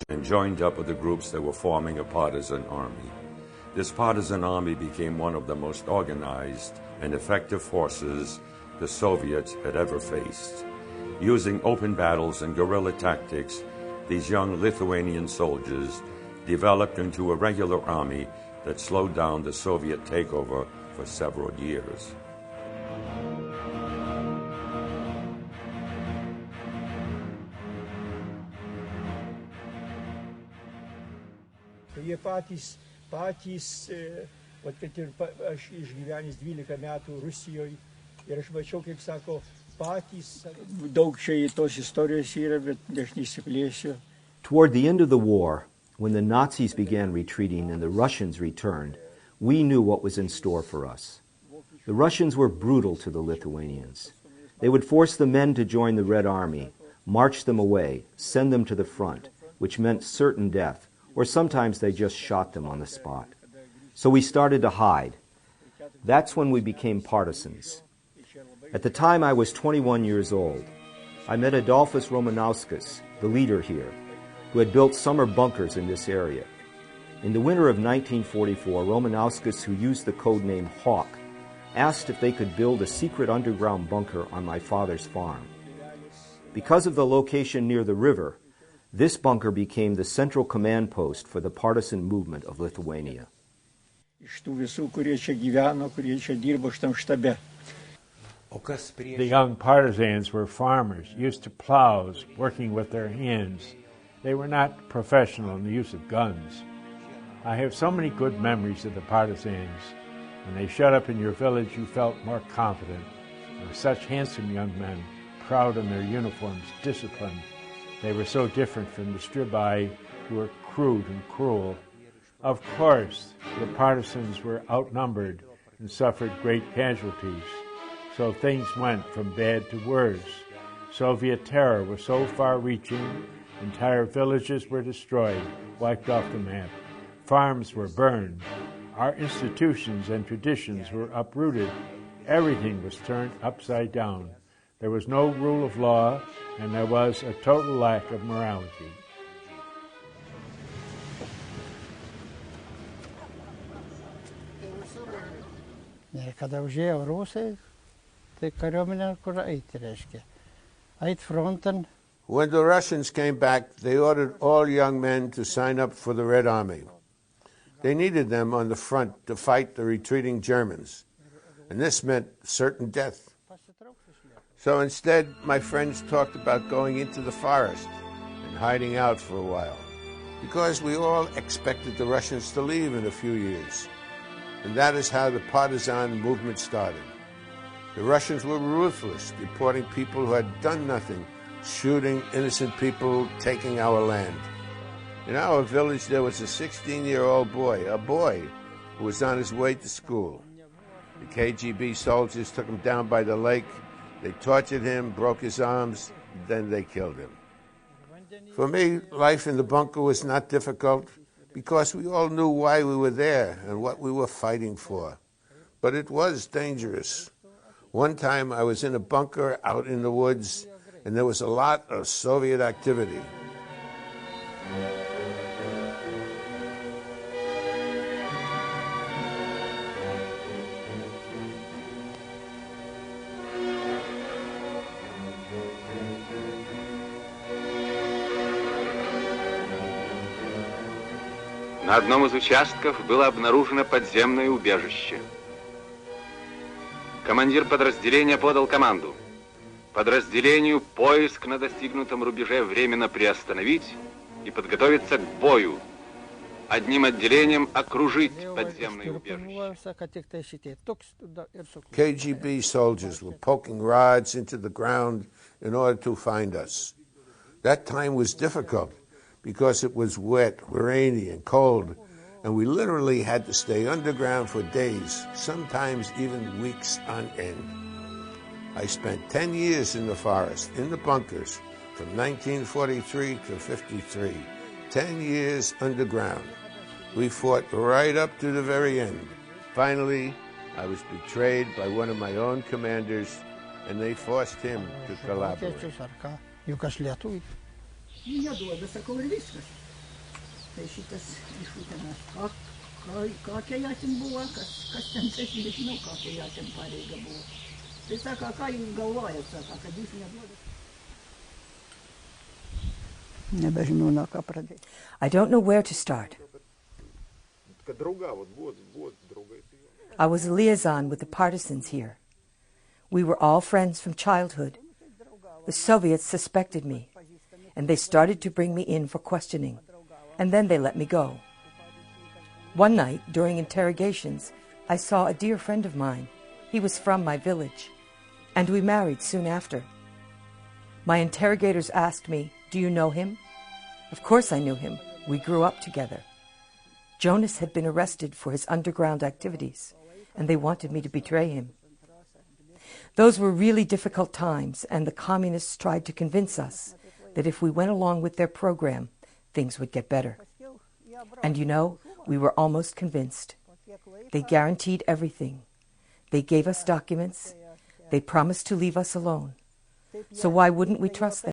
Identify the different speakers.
Speaker 1: and joined up with the groups that were forming a partisan army. This partisan army became one of the most organized and effective forces the Soviets had ever faced. Using open battles and guerrilla tactics, these young Lithuanian soldiers developed into a regular army that slowed down the Soviet takeover for several years.
Speaker 2: Jie patys, vat kad ir aš išgyvenęs 12 metų Rusijoje ir aš mačiau, kaip sako, patys. Daug čia tos istorijos yra, bet aš nesiplėsiu.
Speaker 3: Toward the end of the war, when the Nazis began retreating and the Russians returned, we knew what was in store for us. The Russians were brutal to the Lithuanians. They would force the men to join the Red Army, march them away, send them to the front, which meant certain death, or sometimes they just shot them on the spot. So we started to hide. That's when we became partisans. At the time I was 21 years old. I met Adolphus Romanauskas, the leader here, who had built summer bunkers in this area. In the winter of 1944, Romanauskas, who used the code name Hawk, asked if they could build a secret underground bunker on my father's farm. Because of the location near the river, this bunker became the central command post for the partisan movement of Lithuania.
Speaker 4: The young partisans were farmers, used to plows, working with their hands. They were not professional in the use of guns. I have so many good memories of the partisans. When they showed up in your village, you felt more confident. They were such handsome young men, proud in their uniforms, disciplined. They were so different from the stribai, who were crude and cruel. Of course, the partisans were outnumbered and suffered great casualties. So things went from bad to worse. Soviet terror was so far-reaching, entire villages were destroyed, wiped off the map. Farms were burned. Our institutions and traditions were uprooted. Everything was turned upside down. There was no rule of law, and there was a total lack of morality.
Speaker 5: Kada užėjo Rusai, tai kariuomenė kur eiti reiškia. Eit fronten.
Speaker 6: When the Russians came back, they ordered all young men to sign up for the Red Army. They needed them on the front to fight the retreating Germans, and this meant certain death. So instead, my friends talked about going into the forest and hiding out for a while, because we all expected the Russians to leave in a few years. And that is how the partisan movement started. The Russians were ruthless, deporting people who had done nothing, shooting innocent people, taking our land. In our village, there was a 16-year-old boy, who was on his way to school. The KGB soldiers took him down by the lake. They tortured him, broke his arms, then they killed him. For me, life in the bunker was not difficult because we all knew why we were there and what we were fighting for. But it was dangerous. One time I was in a bunker out in the woods, and there was a lot of Soviet activity.
Speaker 7: На одном из участков было обнаружено подземное убежище. Командир подразделения подал команду. Подразделению поиск на достигнутом рубеже временно приостановить и подготовиться к бою. Одним отделением окружить подземное убежище.
Speaker 6: KGB soldiers were poking rods into the ground in order to find us. That time was difficult because it was wet, rainy, and cold, and we literally had to stay underground for days, sometimes even weeks on end. I spent 10 years in the forest, in the bunkers, from 1943 to 53. 10 years underground. We fought right up to the very end. Finally, I was betrayed by one of my own commanders, and they forced him to collaborate.
Speaker 8: Tai šitas išūtenas. Kokia jo ten buvo, kas ten, tai aš nežinau, kokia jo ten pareiga buvo. Tai sako, ką jūs galvojat, sako, kad jūs neduodat. Nebežinau, nuo ką pradėti.
Speaker 9: I don't know where to start. I was a liaison with the partisans here. We were all friends from childhood. The Soviets suspected me, and they started to bring me in for questioning, and then they let me go. One night, during interrogations, I saw a dear friend of mine. He was from my village, and we married soon after. My interrogators asked me, "Do you know him?" Of course I knew him. We grew up together. Jonas had been arrested for his underground activities, and they wanted me to betray him. Those were really difficult times, and the communists tried to convince us that if we went along with their program, things would get better. And you know, we were almost convinced. They guaranteed everything. They gave us documents. They promised to leave us alone. So why wouldn't we trust them?